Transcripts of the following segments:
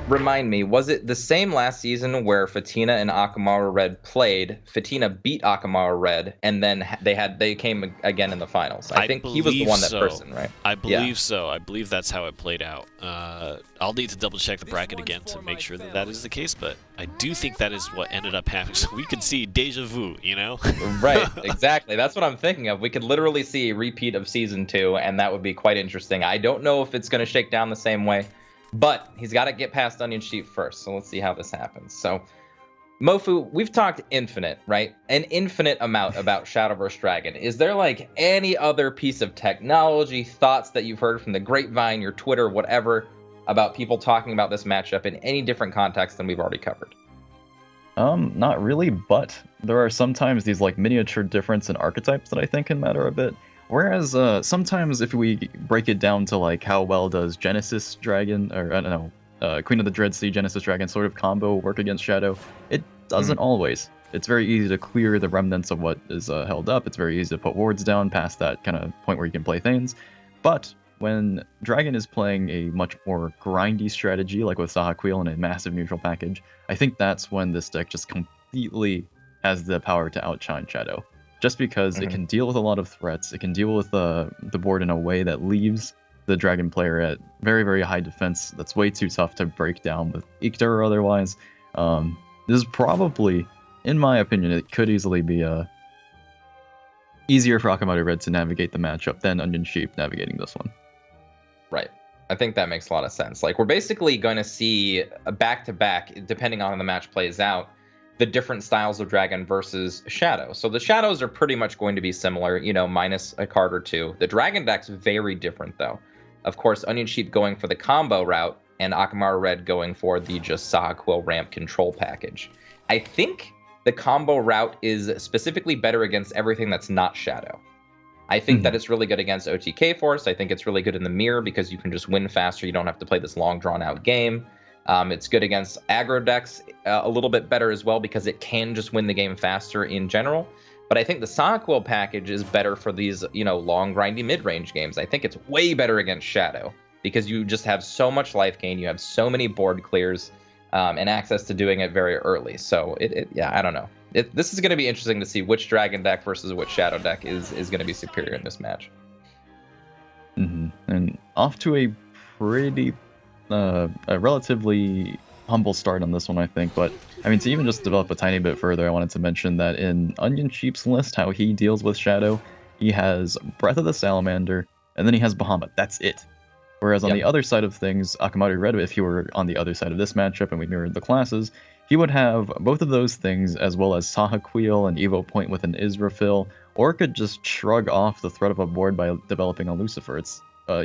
Remind me, was it the same last season where Fatina and Akamarured played? Fatina beat Akamarured, and then they came again in the finals. I think he was the one that person, right? I believe so. I believe that's how it played out. I'll need to double check the bracket again to make sure that that is the case, but I do think that is what ended up happening. So we could see deja vu, you know? Right, exactly. That's what I'm thinking of. We could literally see a repeat of season 2, and that would be quite interesting. I don't know if it's going to shake down the same way. But he's got to get past OnionSheep first, so let's see how this happens. So, Mofu, we've talked infinite, right? An infinite amount about Shadow vs. Dragon. Is there, like, any other piece of technology, thoughts that you've heard from the grapevine, your Twitter, whatever, about people talking about this matchup in any different context than we've already covered? Not really, but there are sometimes these, like, miniature difference in archetypes that I think can matter a bit. Whereas sometimes if we break it down to like how well does Genesis Dragon, or I don't know, Queen of the Dread Sea, Genesis Dragon sort of combo work against Shadow, it doesn't always. It's very easy to clear the remnants of what is held up. It's very easy to put wards down past that kind of point where you can play Thanes. But when Dragon is playing a much more grindy strategy, like with Sahaquil and a massive neutral package, I think that's when this deck just completely has the power to outshine Shadow. Just because it can deal with a lot of threats, it can deal with the board in a way that leaves the Dragon player at very, very high defense. That's way too tough to break down with Iktar or otherwise. This is probably, in my opinion, it could easily be easier for Akamarured to navigate the matchup than OnionSheep navigating this one. Right. I think that makes a lot of sense. Like, we're basically going to see a back-to-back, depending on how the match plays out, the different styles of Dragon versus Shadow. So the Shadows are pretty much going to be similar, you know, minus a card or two. The Dragon deck's very different, though. Of course, OnionSheep going for the combo route, and Akamarured going for the just Sahaquil ramp control package. I think the combo route is specifically better against everything that's not Shadow. I think that it's really good against OTK Force. I think it's really good in the mirror because you can just win faster. You don't have to play this long, drawn-out game. It's good against aggro decks, a little bit better as well because it can just win the game faster in general. But I think the Sahaquil package is better for these, you know, long, grindy mid-range games. I think it's way better against Shadow because you just have so much life gain. You have so many board clears and access to doing it very early. So, yeah, I don't know. This is going to be interesting to see which Dragon deck versus which Shadow deck is going to be superior in this match. And off to a pretty... a relatively humble start on this one, I think. But I mean, to even just develop a tiny bit further, I wanted to mention that in OnionSheep's list, how he deals with Shadow, he has Breath of the Salamander, and then he has Bahamut. That's it. Whereas on the other side of things, Akamarured, if he were on the other side of this matchup and we mirrored the classes, he would have both of those things as well as Sahaquil and Evo Point with an Israfil, or could just shrug off the threat of a board by developing a Lucifer.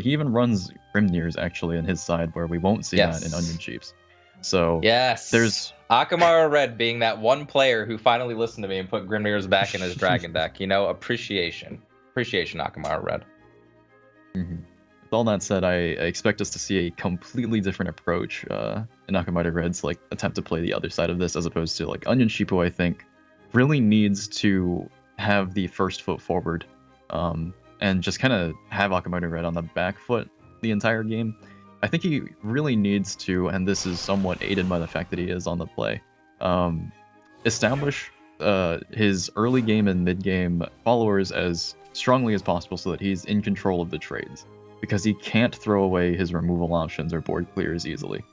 He even runs Grimnir's actually in his side, where we won't see that in OnionSheep's. So there's Akamarured being that one player who finally listened to me and put Grimnir's back in his Dragon deck. You know, appreciation, Akamarured. With all that said, I expect us to see a completely different approach in Akamarured's like attempt to play the other side of this, as opposed to like OnionSheep, who I think really needs to have the first foot forward. And just kind of have Akamarured on the back foot the entire game. I think he really needs to, and this is somewhat aided by the fact that he is on the play, establish his early game and mid game followers as strongly as possible so that he's in control of the trades, because he can't throw away his removal options or board clears easily.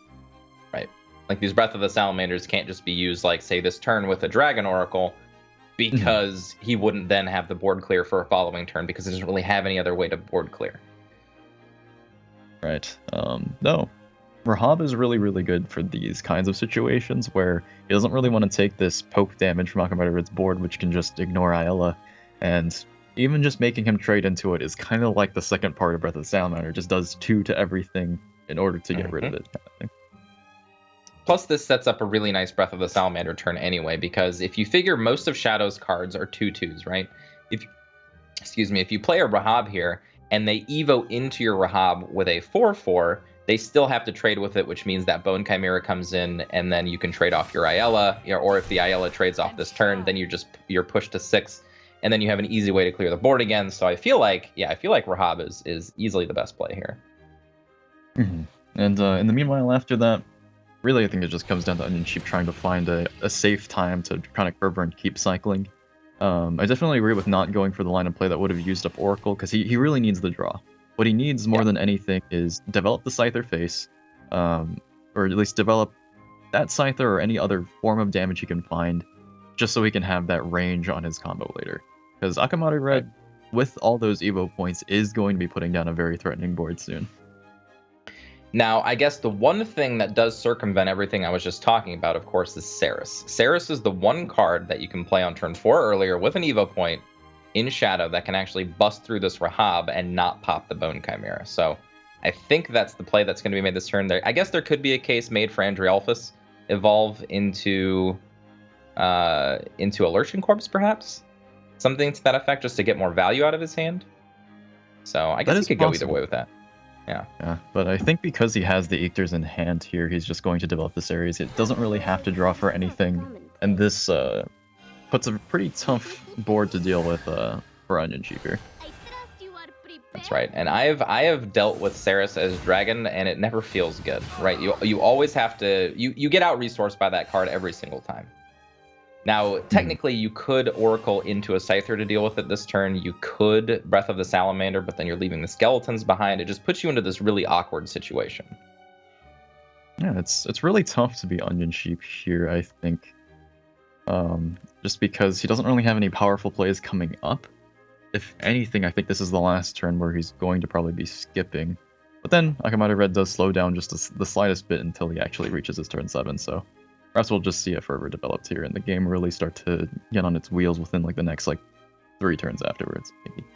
Right. Like these Breath of the Salamanders can't just be used like, say, this turn with a Dragon Oracle, because he wouldn't then have the board clear for a following turn because he doesn't really have any other way to board clear. Right. No. Rahab is really, really good for these kinds of situations where he doesn't really want to take this poke damage from Akamarured's board, which can just ignore Ayala, and even just making him trade into it is kind of like the second part of Breath of the Salamander. It just does 2 to everything in order to get rid of it, kind of thing. Plus, this sets up a really nice Breath of the Salamander turn anyway, because if you figure most of Shadow's cards are 2/2s, right? If you play a Rahab here, and they Evo into your Rahab with a 4/4, they still have to trade with it, which means that Bone Chimera comes in, and then you can trade off your Ayala, or if the Ayala trades off this turn, then you're pushed to 6, and then you have an easy way to clear the board again. So I feel like Rahab is easily the best play here. Mm-hmm. And in the meanwhile, after that, really, I think it just comes down to OnionSheep trying to find a safe time to kind of Fervor and keep cycling. I definitely agree with not going for the line of play that would have used up Oracle, because he really needs the draw. What he needs more than anything is develop the Scyther face, or at least develop that Scyther or any other form of damage he can find, just so he can have that range on his combo later. Because Akamarured, with all those Evo points, is going to be putting down a very threatening board soon. Now, I guess the one thing that does circumvent everything I was just talking about, of course, is Ceres. Ceres is the one card that you can play on turn 4 earlier with an Evo point in Shadow that can actually bust through this Rahab and not pop the Bone Chimera. So I think that's the play that's going to be made this turn. I guess there could be a case made for Andrialphus evolve into a Lurching Corpse, perhaps? Something to that effect, just to get more value out of his hand. So I guess he could go either way with that. Yeah, but I think because he has the Ictors in hand here, he's just going to develop the series. It doesn't really have to draw for anything, and this puts a pretty tough board to deal with for OnionSheep here. That's right, and I have dealt with Ceres as Dragon, and it never feels good, right? You always have to you get out resourced by that card every single time. Now, technically, you could Oracle into a Scyther to deal with it this turn. You could Breath of the Salamander, but then you're leaving the skeletons behind. It just puts you into this really awkward situation. Yeah, it's really tough to be OnionSheep here, I think. Just because he doesn't really have any powerful plays coming up. If anything, I think this is the last turn where he's going to probably be skipping. But then Akamarured does slow down just the slightest bit until he actually reaches his turn 7, so perhaps we'll just see a Fervor developed here and the game really start to get on its wheels within like the next 3 turns afterwards. Maybe.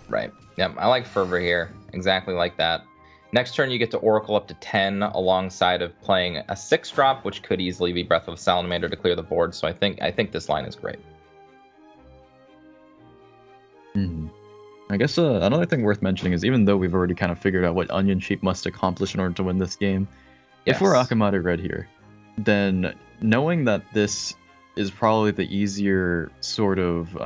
Right. Yep, I like Fervor here. Exactly like that. Next turn you get to Oracle up to 10 alongside of playing a 6-drop, which could easily be Breath of Salamander to clear the board. So I think this line is great. I guess another thing worth mentioning is even though we've already kind of figured out what OnionSheep must accomplish in order to win this game, if we're Akamarured here, then knowing that this is probably the easier sort of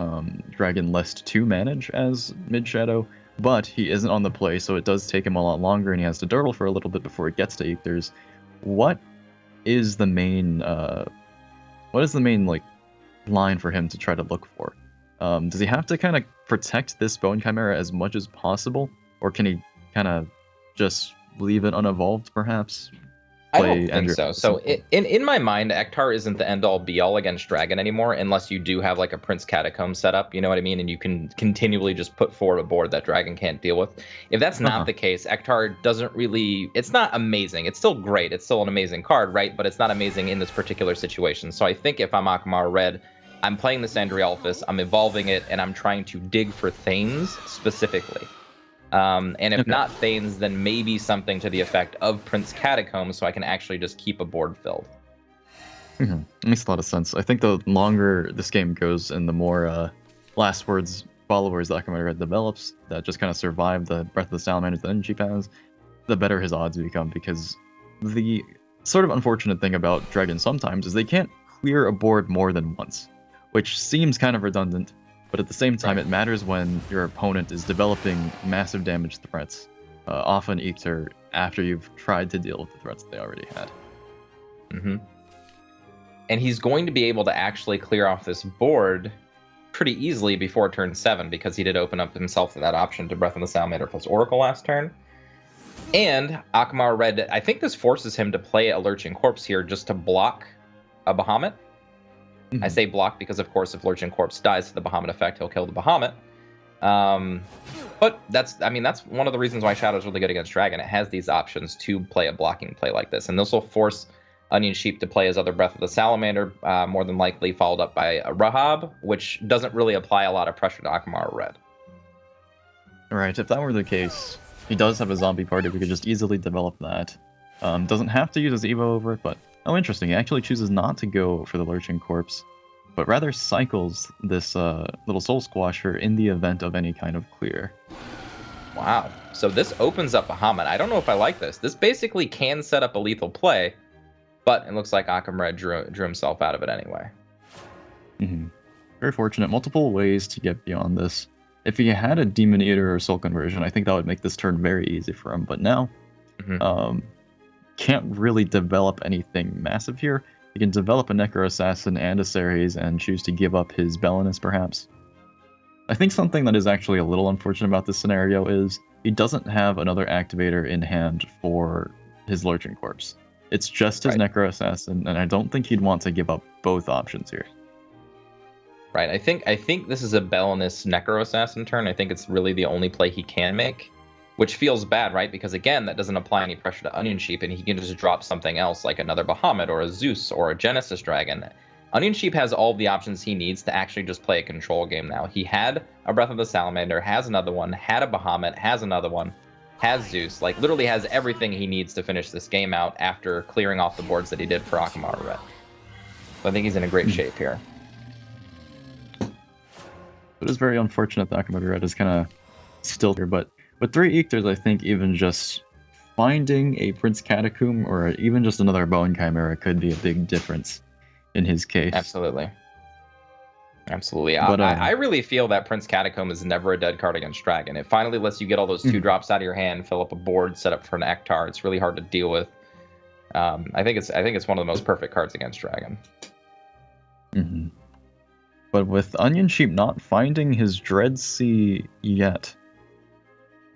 Dragon list to manage as mid-Shadow, but he isn't on the play, so it does take him a lot longer and he has to durdle for a little bit before it gets to Ictors. What is the main line for him to try to look for? Does he have to kind of protect this Bone Chimera as much as possible, or can he kind of just leave it unevolved, perhaps? I don't think so. So in my mind, Ektar isn't the end-all be-all against Dragon anymore, unless you do have like a Prince Catacomb setup, you know what I mean? And you can continually just put forward a board that Dragon can't deal with. If that's not the case, Ektar doesn't really... It's not amazing. It's still great. It's still an amazing card, right? But it's not amazing in this particular situation. So I think if I'm Akamarured, I'm playing this Andrialphus, I'm evolving it, and I'm trying to dig for Thanes specifically. And if not Thanes, then maybe something to the effect of Prince Catacomb, so I can actually just keep a board filled. Makes a lot of sense. I think the longer this game goes and the more last words followers that Akamarured develops that just kind of survive the Breath of the Salamander that OnionSheep has, the better his odds become, because the sort of unfortunate thing about Dragon sometimes is they can't clear a board more than once, which seems kind of redundant. But at the same time, it matters when your opponent is developing massive damage threats, often Ictor, after you've tried to deal with the threats they already had. And he's going to be able to actually clear off this board pretty easily before turn 7, because he did open up himself to that option to Breath of the Salamander plus Oracle last turn. And Akamarured, I think this forces him to play a Lurching Corpse here just to block a Bahamut. I say block because, of course, if Lurching Corpse dies to the Bahamut effect, he'll kill the Bahamut. But that's one of the reasons why Shadow's really good against Dragon. It has these options to play a blocking play like this. And this will force OnionSheep to play his other Breath of the Salamander, more than likely followed up by a Rahab, which doesn't really apply a lot of pressure to Akamarured. Right, if that were the case, he does have a zombie party. We could just easily develop that. Doesn't have to use his Evo over it, but... Oh, interesting. He actually chooses not to go for the Lurching Corpse, but rather cycles this little Soul Squasher in the event of any kind of clear. Wow. So this opens up Bahamut. I don't know if I like this. This basically can set up a lethal play, but it looks like Akamarured drew himself out of it anyway. Very fortunate. Multiple ways to get beyond this. If he had a Demon Eater or Soul Conversion, I think that would make this turn very easy for him. But now, can't really develop anything massive here. He can develop a Necro Assassin and a Ceres and choose to give up his Belinus, perhaps. I think something that is actually a little unfortunate about this scenario is he doesn't have another activator in hand for his Lurching Corpse. It's just his Necro Assassin, and I don't think he'd want to give up both options here. Right, I think this is a Belinus Necro Assassin turn. I think it's really the only play he can make, which feels bad, right? Because again, that doesn't apply any pressure to OnionSheep, and he can just drop something else like another Bahamut or a Zeus or a Genesis Dragon. OnionSheep has all the options he needs to actually just play a control game now. He had a Breath of the Salamander, has another one, had a Bahamut, has another one, has Zeus, like literally has everything he needs to finish this game out after clearing off the boards that he did for Akamarured. So I think he's in a great shape here. It is very unfortunate that Akamarured is kind of still here, but with 3 Ictors, I think even just finding a Prince Catacomb or even just another Bone Chimera could be a big difference in his case. Absolutely. Absolutely. But, I really feel that Prince Catacomb is never a dead card against Dragon. It finally lets you get all those 2 drops out of your hand, fill up a board, set up for an Ektar. It's really hard to deal with. I think it's one of the most perfect cards against Dragon. Mm-hmm. But with OnionSheep not finding his Dreadsea yet,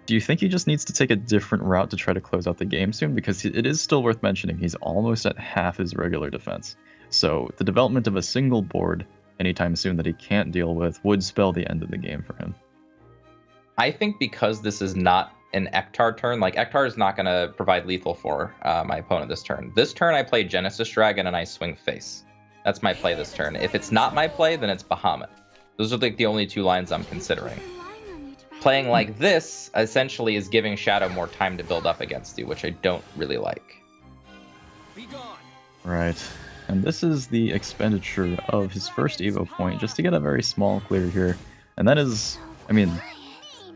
do you think he just needs to take a different route to try to close out the game soon? Because it is still worth mentioning he's almost at half his regular defense. So the development of a single board anytime soon that he can't deal with would spell the end of the game for him. I think because this is not an Ektar turn, like Ektar is not going to provide lethal for my opponent this turn. This turn I play Genesis Dragon and I swing face. That's my play this turn. If it's not my play, then it's Bahamut. Those are like the only 2 lines I'm considering. Playing like this essentially is giving Shadow more time to build up against you, which I don't really like. Right. And this is the expenditure of his first Evo point, just to get a very small clear here. And that is, I mean,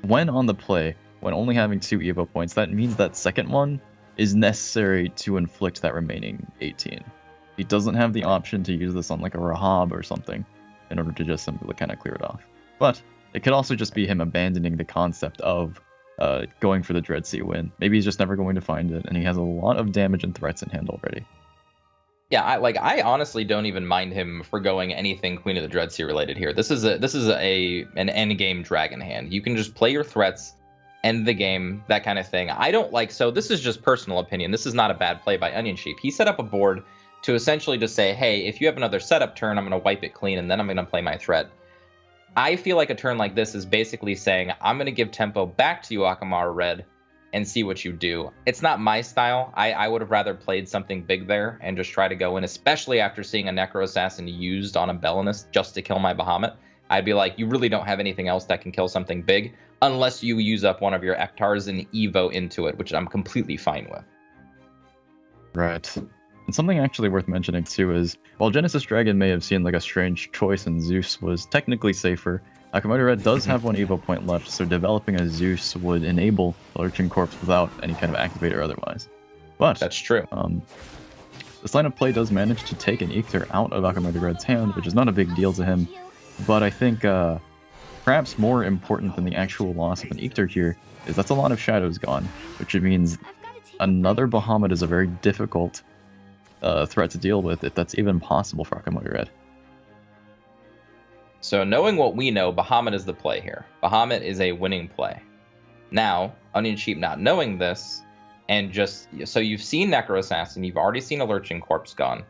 when on the play, when only having 2 Evo points, that means that second one is necessary to inflict that remaining 18. He doesn't have the option to use this on like a Rahab or something in order to just simply kind of clear it off. But it could also just be him abandoning the concept of going for the Dreadsea win. Maybe he's just never going to find it, and he has a lot of damage and threats in hand already. Yeah, I honestly don't even mind him forgoing anything Queen of the Dreadsea related here. This is an end game Dragon hand. You can just play your threats, end the game, that kind of thing. I don't like, so this is just personal opinion. This is not a bad play by OnionSheep. He set up a board to essentially just say, hey, if you have another setup turn, I'm going to wipe it clean, and then I'm going to play my threat. I feel like a turn like this is basically saying, I'm going to give tempo back to you, Akamarured, and see what you do. It's not my style. I would have rather played something big there and just try to go in, especially after seeing a Necro Assassin used on a Belinus just to kill my Bahamut. I'd be like, you really don't have anything else that can kill something big, unless you use up one of your Ektars and Evo into it, which I'm completely fine with. Right. And something actually worth mentioning too is, while Genesis Dragon may have seemed like a strange choice and Zeus was technically safer, Akamarured does have 1 Evo point left, so developing a Zeus would enable the Lurching Corpse without any kind of activator otherwise. But that's true. This line of play does manage to take an Ictor out of Akamarured's hand, which is not a big deal to him. But I think perhaps more important than the actual loss of an Ictor here is that's a lot of shadows gone, which means another Bahamut is a very difficult threat to deal with, if that's even possible for Akamarured. So knowing what we know, Bahamut is the play here. Bahamut is a winning play. Now, OnionSheep not knowing this, and just, so you've seen Necro Assassin, you've already seen a Lurching Corpse gone.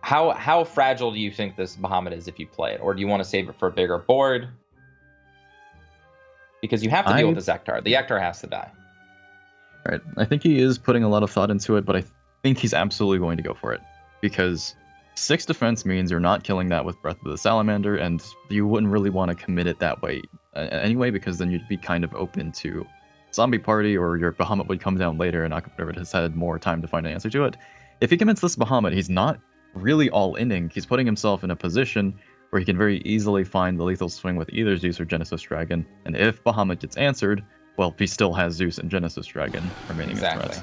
How fragile do you think this Bahamut is if you play it? Or do you want to save it for a bigger board? Because you have to deal with this Ektar. The Ektar has to die. Right. I think he is putting a lot of thought into it, but I think he's absolutely going to go for it. Because 6 defense means you're not killing that with Breath of the Salamander, and you wouldn't really want to commit it that way anyway, because then you'd be kind of open to Zombie Party, or your Bahamut would come down later and Akamarured has had more time to find an answer to it. If he commits this Bahamut, he's not really all-inning. He's putting himself in a position where he can very easily find the lethal swing with either Zeus or Genesis Dragon, and if Bahamut gets answered, well, he still has Zeus and Genesis Dragon remaining as threats.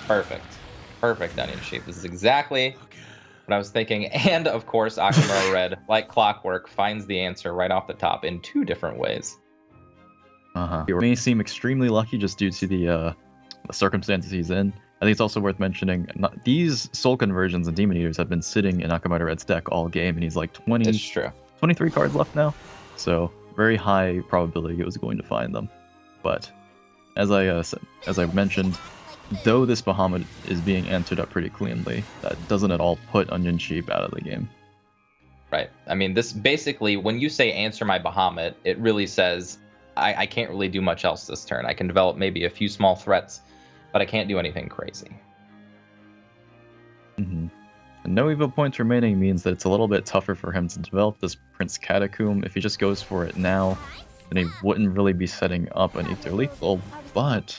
Perfect. Perfect, OnionSheep. This is exactly But I was thinking, and of course, Akamarured, like clockwork, finds the answer right off the top in 2 different ways. He may seem extremely lucky just due to the circumstances he's in. I think it's also worth mentioning, these Soul Conversions and Demon Eaters have been sitting in Akamarured's deck all game, and he's like 23 cards left now. So very high probability he was going to find them. But as I mentioned, though this Bahamut is being answered up pretty cleanly, that doesn't at all put OnionSheep out of the game. Right. I mean, this basically, when you say answer my Bahamut, it really says I can't really do much else this turn. I can develop maybe a few small threats, but I can't do anything crazy. And no Evo points remaining means that it's a little bit tougher for him to develop this Prince Catacomb. If he just goes for it now, then he wouldn't really be setting up an Ether Lethal, but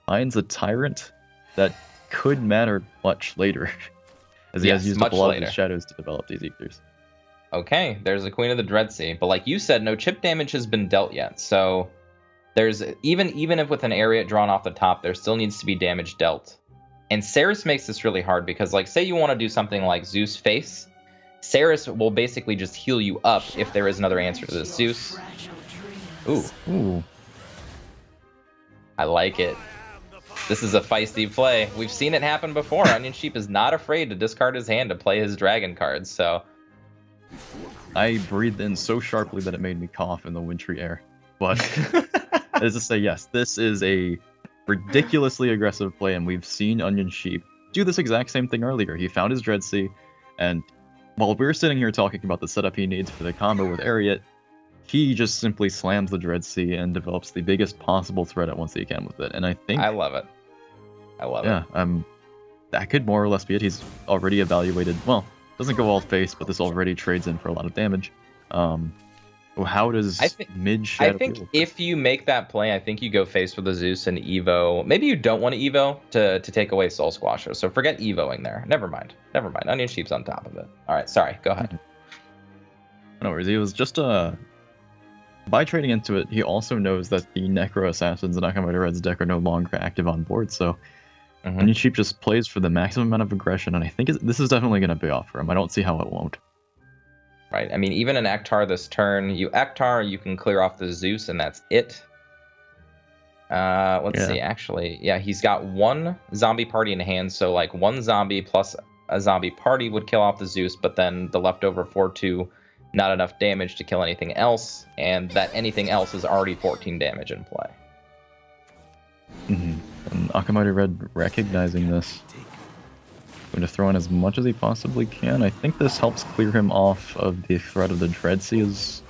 finds a Tyrant that could matter much later, as he has used up a lot of his shadows to develop these Ethers. Okay, there's a Queen of the Dreadsea, but like you said, no chip damage has been dealt yet, so there's even if with an Ariat drawn off the top, there still needs to be damage dealt. And Ceres makes this really hard because, like, say you want to do something like Zeus Face, Ceres will basically just heal you up if there is another answer to this Zeus. Ooh. I like it. This is a feisty play. We've seen it happen before. OnionSheep is not afraid to discard his hand to play his dragon cards, so... I breathed in so sharply that it made me cough in the wintry air. But, as to say, yes, this is a ridiculously aggressive play, and we've seen OnionSheep do this exact same thing earlier. He found his Dreadsea, and while we're sitting here talking about the setup he needs for the combo with Ariat, he just simply slams the Dreadsea and develops the biggest possible threat at once he can with it. And I think... I love it. Yeah, that could more or less be it. He's already evaluated... Well, doesn't go all face, but this already trades in for a lot of damage. How does mid-shadow... I think if you make that play, I think you go face with the Zeus and Evo. Maybe you don't want to Evo to take away Soul Squasher, so forget Evoing there. Never mind. OnionSheep's on top of it. Alright, sorry, go ahead. No worries, he was just by trading into it, he also knows that the Necro Assassins in Akamarured's deck are no longer active on board, so OnionSheep just plays for the maximum amount of aggression, and I think this is definitely going to pay off for him. I don't see how it won't. Right, I mean, even in Aktar this turn, you Aktar, you can clear off the Zeus, and that's it. Let's see, actually, yeah, he's got 1 zombie party in hand, so like 1 zombie plus a zombie party would kill off the Zeus, but then the leftover 4/2, not enough damage to kill anything else, and that anything else is already 14 damage in play. And Akamarured recognizing this, going to throw in as much as he possibly can. I think this helps clear him off of the threat of the Dreadsea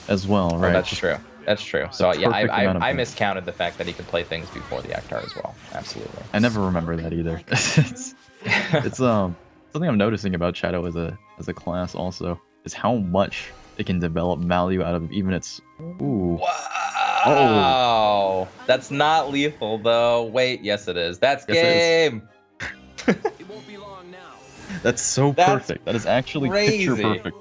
as well, right? Oh, that's true. So yeah, I miscounted the fact that he could play things before the Aktar as well. Absolutely. I never remember that either. it's something I'm noticing about Shadow as a class also is how much it can develop value out of even its... Ooh. Wow. That's not lethal though. Wait, yes it is. That's game. It won't be long now. That's so perfect. That is actually crazy. Picture perfect.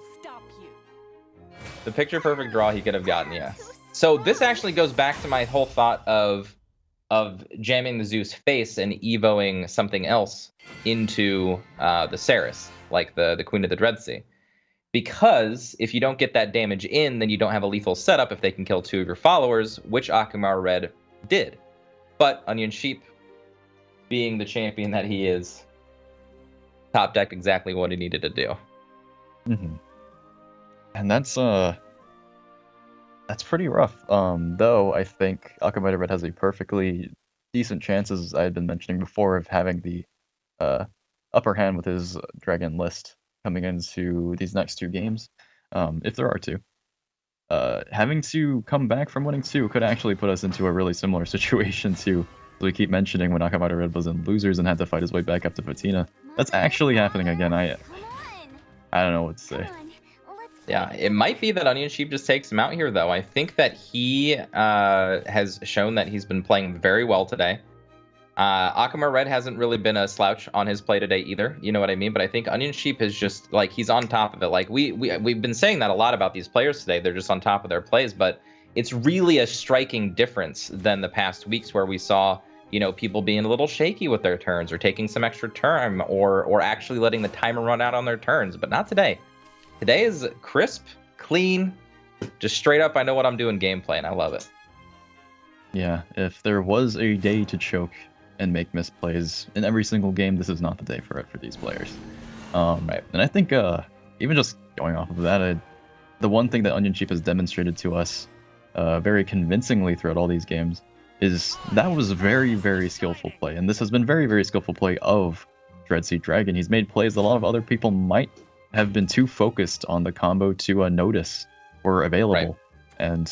The picture perfect draw he could have gotten, yes. So this actually goes back to my whole thought of jamming the Zeus face and evoing something else into the Ceres, like the Queen of the Dreadsea. Because if you don't get that damage in, then you don't have a lethal setup if they can kill 2 of your followers, which Akamarured did. But OnionSheep, being the champion that he is, top decked exactly what he needed to do. And that's pretty rough. Though I think Akamarured has a perfectly decent chance, as I had been mentioning before, of having the upper hand with his dragon list coming into these next 2 games, if there are 2. Having to come back from winning 2 could actually put us into a really similar situation to, as we keep mentioning, when Akamarured was in losers and had to fight his way back up to Fatina. That's actually happening again. I don't know what to say. Yeah, it might be that OnionSheep just takes him out here, though. I think that he has shown that he's been playing very well today. Akamarured hasn't really been a slouch on his play today either, you know what I mean? But I think OnionSheep is just, like, he's on top of it. Like, we've been saying that a lot about these players today. They're just on top of their plays, but it's really a striking difference than the past weeks where we saw, people being a little shaky with their turns or taking some extra time or actually letting the timer run out on their turns. But not today. Today is crisp, clean, just straight up, I know what I'm doing gameplay, and I love it. Yeah, if there was a day to choke and make misplays in every single game, this is not the day for it for these players. Right. And I think even just going off of that, the one thing that OnionSheep has demonstrated to us very convincingly throughout all these games is that was very, very skillful play. And this has been very, very skillful play of Dreadseed Dragon. He's made plays that a lot of other people might have been too focused on the combo to notice were available. Right. And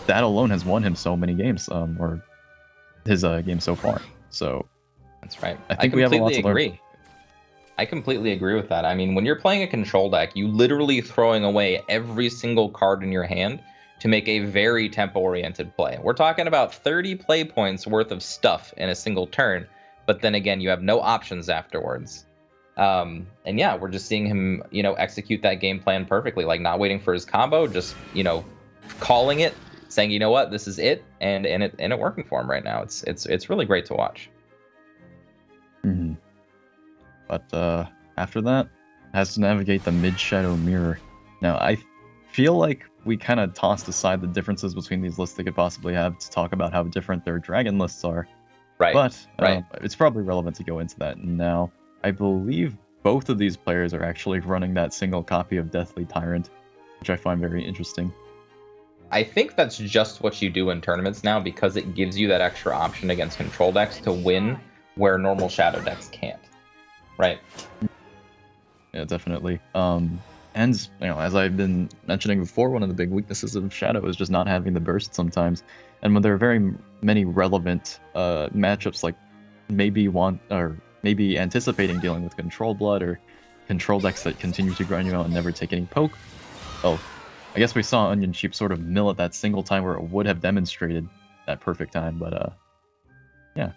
that alone has won him so many games, or his game so far. So that's right. I think we have a lot to agree. learn. I completely agree with that. I mean, when you're playing a control deck, you literally throwing away every single card in your hand to make a very tempo-oriented play. We're talking about 30 play points worth of stuff in a single turn, but then again, you have no options afterwards. And yeah, we're just seeing him, execute that game plan perfectly, like not waiting for his combo, just, calling it, saying, you know what, this is it, and it working for him right now. It's really great to watch. Mm-hmm. But after that, has to navigate the mid-shadow mirror. Now, I feel like we kind of tossed aside the differences between these lists they could possibly have to talk about how different their dragon lists are. Right. But right. It's probably relevant to go into that now. I believe both of these players are actually running that single copy of Deathly Tyrant, which I find very interesting. I think that's just what you do in tournaments now because it gives you that extra option against control decks to win where normal shadow decks can't. Right. Yeah, definitely. And as I've been mentioning before, one of the big weaknesses of Shadow is just not having the burst sometimes. And when there are very many relevant matchups, like maybe anticipating dealing with Control Blood or control decks that continue to grind you out and never take any poke. Oh, I guess we saw OnionSheep sort of mill at that single time where it would have demonstrated that perfect time, but yeah.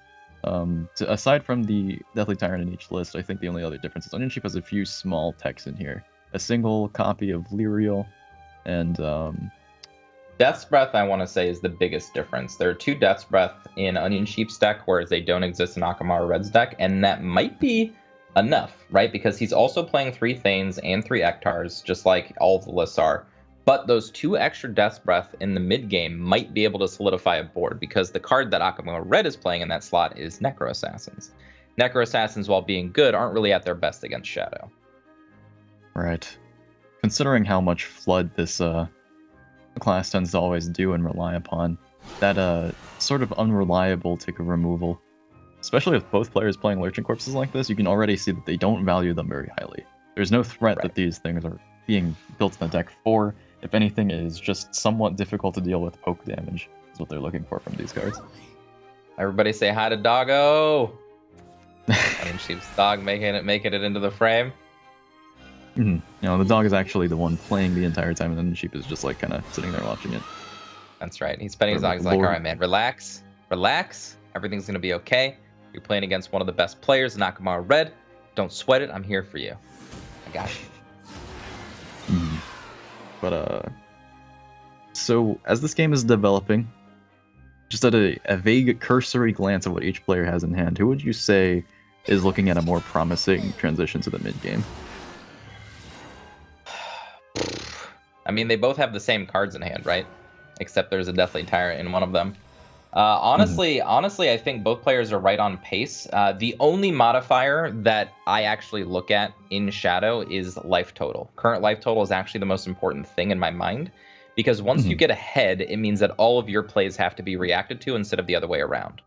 Aside from the Deathly Tyrant in each list, I think the only other difference is OnionSheep has a few small techs in here. A single copy of Lyrial, and Death's Breath, I want to say, is the biggest difference. There are 2 Death's Breath in OnionSheep's deck, whereas they don't exist in Akamarured's deck, and that might be enough, right? Because he's also playing 3 Thanes and 3 Ektars, just like all of the lists are. But those 2 extra Death's Breath in the mid-game might be able to solidify a board, because the card that Akamarured is playing in that slot is Necro Assassins. Necro Assassins, while being good, aren't really at their best against Shadow. Right. Considering how much Flood this class tends to always do and rely upon, that sort of unreliable tick of removal, especially with both players playing Lurching Corpses like this, you can already see that they don't value them very highly. There's no threat that these things are being built in the deck for. If anything, it is just somewhat difficult to deal with poke damage, is what they're looking for from these cards. Everybody say hi to Doggo! OnionSheep's dog making it into the frame. Mm-hmm. The dog is actually the one playing the entire time, and then the sheep is just like kind of sitting there watching it. That's right. He's petting his dog. He's like, all right, man, relax. Everything's going to be okay. You're playing against one of the best players, Akamarured. Don't sweat it. I'm here for you. I got you. But, so as this game is developing, just at a vague cursory glance at what each player has in hand, who would you say is looking at a more promising transition to the mid-game? I mean, they both have the same cards in hand, right? Except there's a Deathly Tyrant in one of them. Honestly, I think both players are right on pace. The only modifier that I actually look at in Shadow is life total. Current life total is actually the most important thing in my mind, because once you get ahead, it means that all of your plays have to be reacted to instead of the other way around.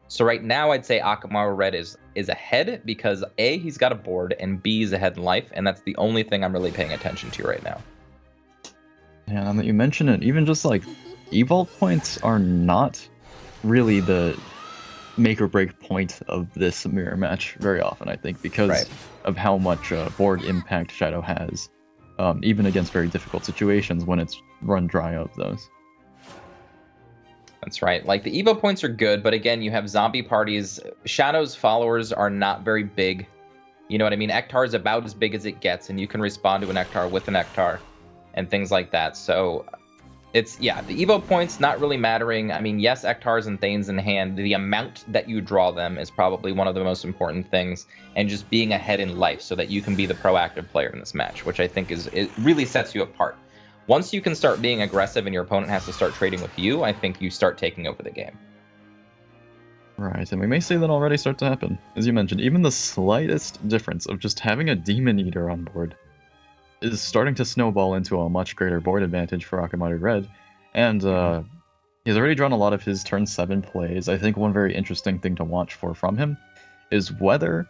So right now, I'd say Akamarured is ahead because A, he's got a board, and B, he's ahead in life, and that's the only thing I'm really paying attention to right now. Yeah, now that you mention it, even just like evolve points are not really the make or break point of this mirror match very often, I think, because of how much board impact Shadow has, even against very difficult situations when it's run dry of those. That's right. Like, the Evo points are good, but again, you have zombie parties. Shadow's followers are not very big. You know what I mean? Ektar is about as big as it gets, and you can respond to an Ektar with an Ektar and things like that. So It's, yeah, the Evo points not really mattering. I mean, yes, Ektars and Thanes in hand, the amount that you draw them is probably one of the most important things, and just being ahead in life so that you can be the proactive player in this match, which I think it really sets you apart. Once you can start being aggressive and your opponent has to start trading with you, I think you start taking over the game. Right, and we may see that already start to happen. As you mentioned, even the slightest difference of just having a Demon Eater on board is starting to snowball into a much greater board advantage for Akamarured Red, and he's already drawn a lot of his turn 7 plays. I think one very interesting thing to watch for from him is whether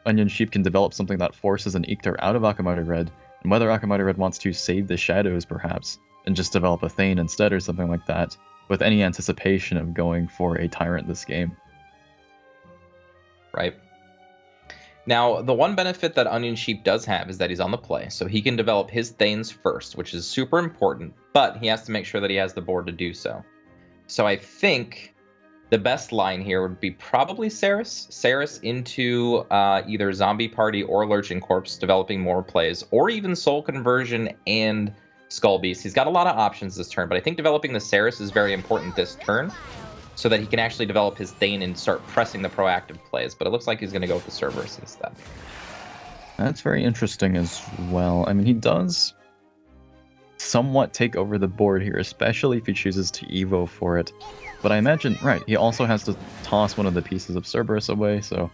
OnionSheep can develop something that forces an Iktar out of Akamarured Red, and whether Akamarured Red wants to save the shadows perhaps, and just develop a Thane instead or something like that, with any anticipation of going for a Tyrant this game. Right. Now, the one benefit that OnionSheep does have is that he's on the play, so he can develop his Thanes first, which is super important, but he has to make sure that he has the board to do so. So I think the best line here would be probably Saris. Saris into either Zombie Party or Lurching Corpse, developing more plays, or even Soul Conversion and Skull Beast. He's got a lot of options this turn, but I think developing the Saris is very important this turn, so that he can actually develop his Thane and start pressing the proactive plays. But it looks like he's going to go with the Cerberus instead. That's very interesting as well. I mean, he does somewhat take over the board here, especially if he chooses to Evo for it. But I imagine, right, he also has to toss one of the pieces of Cerberus away, so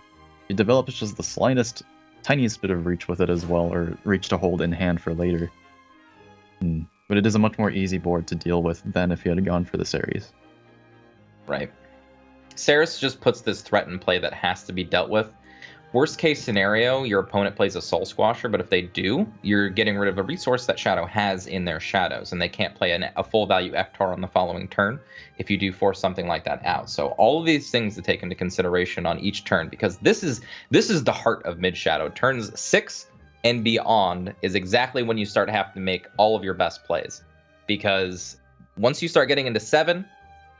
he develops just the slightest, tiniest bit of reach with it as well, or reach to hold in hand for later. But it is a much more easy board to deal with than if he had gone for the series. Right. Saris just puts this threat in play that has to be dealt with. Worst case scenario, your opponent plays a Soul Squasher, but if they do, you're getting rid of a resource that Shadow has in their shadows, and they can't play a full value Ektar on the following turn if you do force something like that out. So all of these things to take into consideration on each turn, because this is the heart of Mid Shadow. Turns 6 and beyond is exactly when you start having to make all of your best plays, because once you start getting into 7,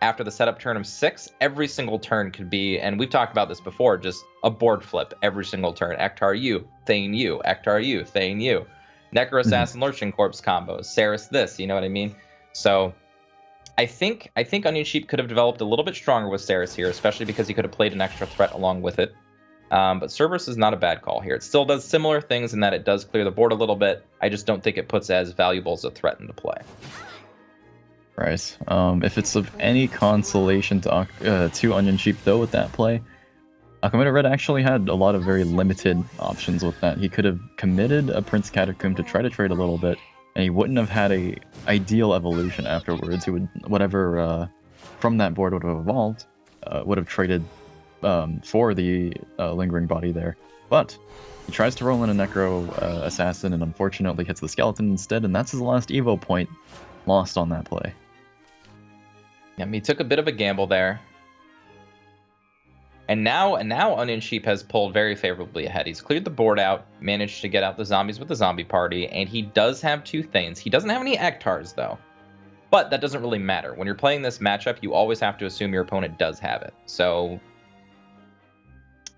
after the setup turn of 6, every single turn could be, and we've talked about this before, just a board flip every single turn. Ektar U, Thane U, Ektar U, Thane U. Necro Assassin Lurching Corpse combos, Saris this, you know what I mean? So I think OnionSheep could have developed a little bit stronger with Saris here, especially because he could have played an extra threat along with it. But Cerberus is not a bad call here. It still does similar things in that it does clear the board a little bit. I just don't think it puts as valuable as a threat into play. Right. If it's of any consolation to OnionSheep, though, with that play, Akamarured Red actually had a lot of very limited options with that. He could have committed a Prince Catacomb to try to trade a little bit, and he wouldn't have had a ideal evolution afterwards. He would, whatever from that board would have evolved, would have traded for the Lingering Body there. But he tries to roll in a Necro Assassin and unfortunately hits the Skeleton instead, and that's his last Evo point lost on that play. Yeah, he took a bit of a gamble there. And now OnionSheep has pulled very favorably ahead. He's cleared the board out, managed to get out the zombies with the zombie party, and he does have 2 Thanes. He doesn't have any Ektars, though. But that doesn't really matter. When you're playing this matchup, you always have to assume your opponent does have it. So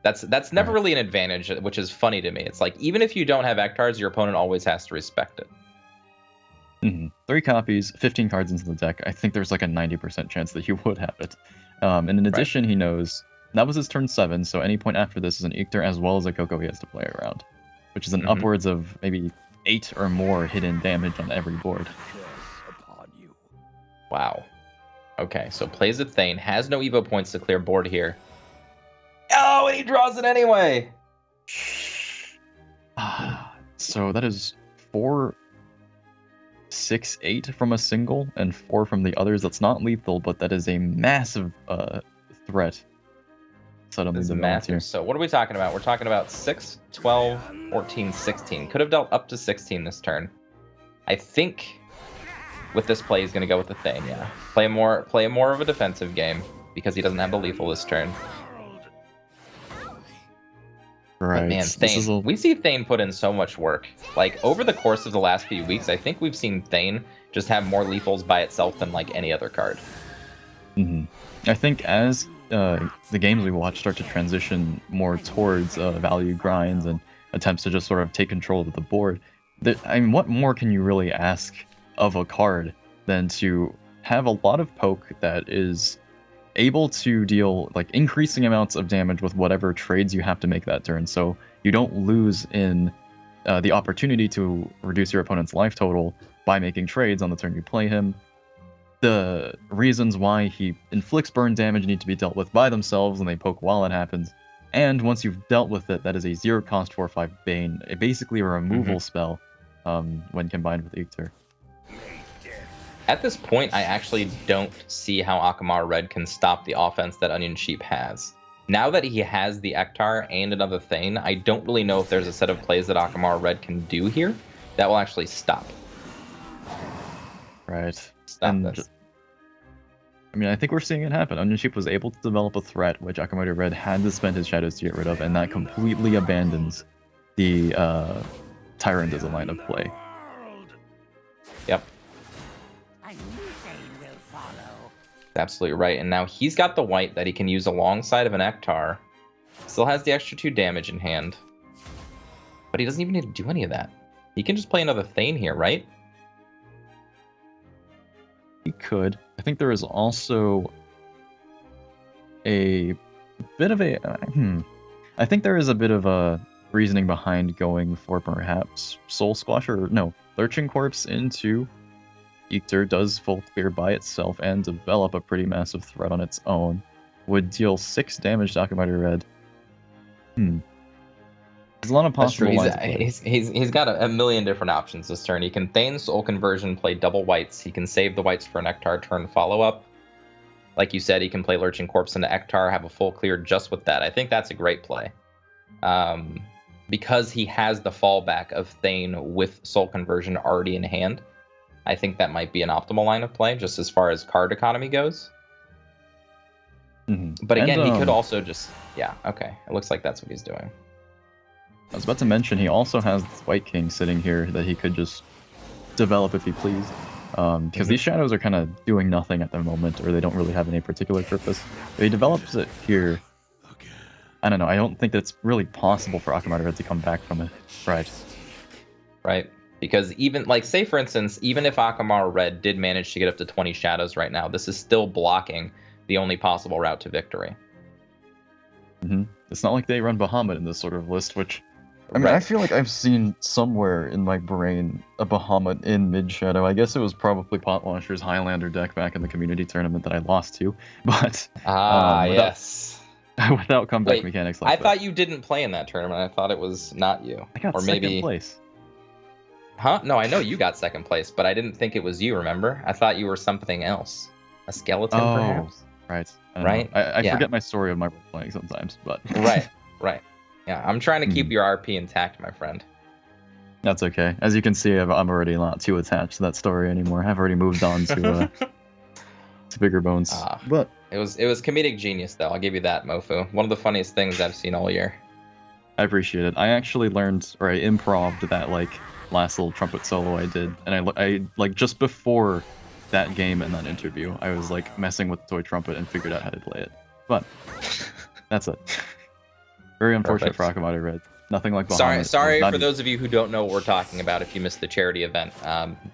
that's never really an advantage, which is funny to me. It's like, even if you don't have Ektars, your opponent always has to respect it. 3 copies, 15 cards into the deck. I think there's like a 90% chance that he would have it. And in addition, he knows that was his turn 7, so any point after this is an Iktar as well as a Coco he has to play around, which is an upwards of maybe 8 or more hidden damage on every board. Wow. Okay, so plays a Thane, has no Evo points to clear board here. Oh, and he draws it anyway! So that is 4, 6, 8 from a single, and 4 from the others. That's not lethal, but that is a massive threat. Suddenly This is massive. So what are we talking about? We're talking about 6, 12, 14, 16. Could have dealt up to 16 this turn. I think with this play, he's going to go with the Thane, yeah. Play more of a defensive game, because he doesn't have the lethal this turn. Right. But man, Thane, we see Thane put in so much work. Like, over the course of the last few weeks, I think we've seen Thane just have more lethals by itself than, like, any other card. I think as the games we watch start to transition more towards value grinds and attempts to just sort of take control of the board, I mean, what more can you really ask of a card than to have a lot of poke that is able to deal like increasing amounts of damage with whatever trades you have to make that turn, so you don't lose in the opportunity to reduce your opponent's life total by making trades on the turn you play him. The reasons why he inflicts burn damage need to be dealt with by themselves, and they poke while it happens. And once you've dealt with it, that is a 0-cost 4/5 Bane, basically a removal spell when combined with Ikter. At this point, I actually don't see how Akamarured can stop the offense that OnionSheep has. Now that he has the Ektar and another Thane, I don't really know if there's a set of plays that Akamarured can do here that will actually stop. Right. Stop And this. I mean, I think we're seeing it happen. OnionSheep was able to develop a threat, which Akamarured had to spend his shadows to get rid of, and that completely abandons the Tyrant as a line of play. Yep. Absolutely right. And now he's got the white that he can use alongside of an Ektar. Still has the extra 2 damage in hand. But he doesn't even need to do any of that. He can just play another Thane here, right? He could. I think there is also a bit of a... I think there is a bit of a reasoning behind going for perhaps Soul Squasher, no, Lurching Corpse into Ikter. Does full clear by itself and develop a pretty massive threat on its own. Would deal 6 damage to Akamarured. There's a lot of possible lines of play. He's got a million different options this turn. He can Thane Soul Conversion, play double whites. He can save the whites for an Ektar turn follow-up. Like you said, he can play Lurching Corpse into Ektar, have a full clear just with that. I think that's a great play. Because he has the fallback of Thane with Soul Conversion already in hand, I think that might be an optimal line of play, just as far as card economy goes. But again, he could also just... Yeah, okay. It looks like that's what he's doing. I was about to mention, he also has White King sitting here that he could just develop if he pleased. Because these shadows are kind of doing nothing at the moment, or they don't really have any particular purpose. If he develops it here, I don't know, I don't think that's really possible for Akamarured to come back from it. Right. Because even, like, say for instance, even if Akamarured did manage to get up to 20 shadows right now, this is still blocking the only possible route to victory. It's not like they run Bahamut in this sort of list, which... I mean, I feel like I've seen somewhere in my brain a Bahamut in mid-shadow. I guess it was probably Potwasher's Highlander deck back in the community tournament that I lost to, but... yes. Without comeback mechanics like that. I thought you didn't play in that tournament. I thought it was not you. I got second place. Huh? No, I know you got second place, but I didn't think it was you, remember? I thought you were something else. A skeleton, perhaps? Right. I forget my story of my role playing sometimes, but... Right. Yeah, I'm trying to keep your RP intact, my friend. That's okay. As you can see, I'm already not too attached to that story anymore. I've already moved on to bigger bones. But it was comedic genius, though. I'll give you that, Mofu. One of the funniest things I've seen all year. I appreciate it. I actually learned, or I improv'd that last little trumpet solo I did, and I just before that game and that interview, I was messing with the toy trumpet and figured out how to play it. But that's it. Very unfortunate for Akamarured. Nothing like Bahamut. Sorry for those of you who don't know what we're talking about if you missed the charity event.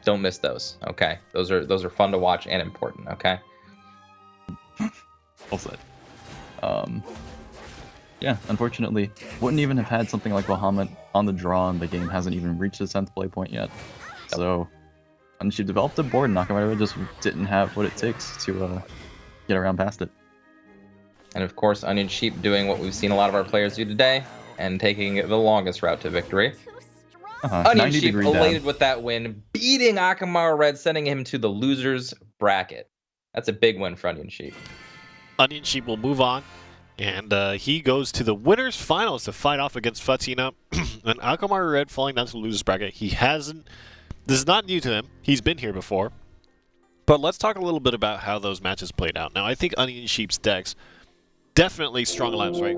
Don't miss those, okay? Those are fun to watch and important, okay? Well said. Yeah, unfortunately, wouldn't even have had something like Bahamut on the draw, and the game hasn't even reached the 10th play point yet. So, and she developed a board, and Akamarured just didn't have what it takes to get around past it. And of course, OnionSheep doing what we've seen a lot of our players do today, and taking the longest route to victory. OnionSheep elated with that win, beating Akamarured, sending him to the loser's bracket. That's a big win for OnionSheep. OnionSheep will move on, and he goes to the winners' finals to fight off against Fatina. And Akamarured falling down to the loser's bracket. This is not new to him. He's been here before. But let's talk a little bit about how those matches played out. Now, I think OnionSheep's decks definitely strong alliance, right?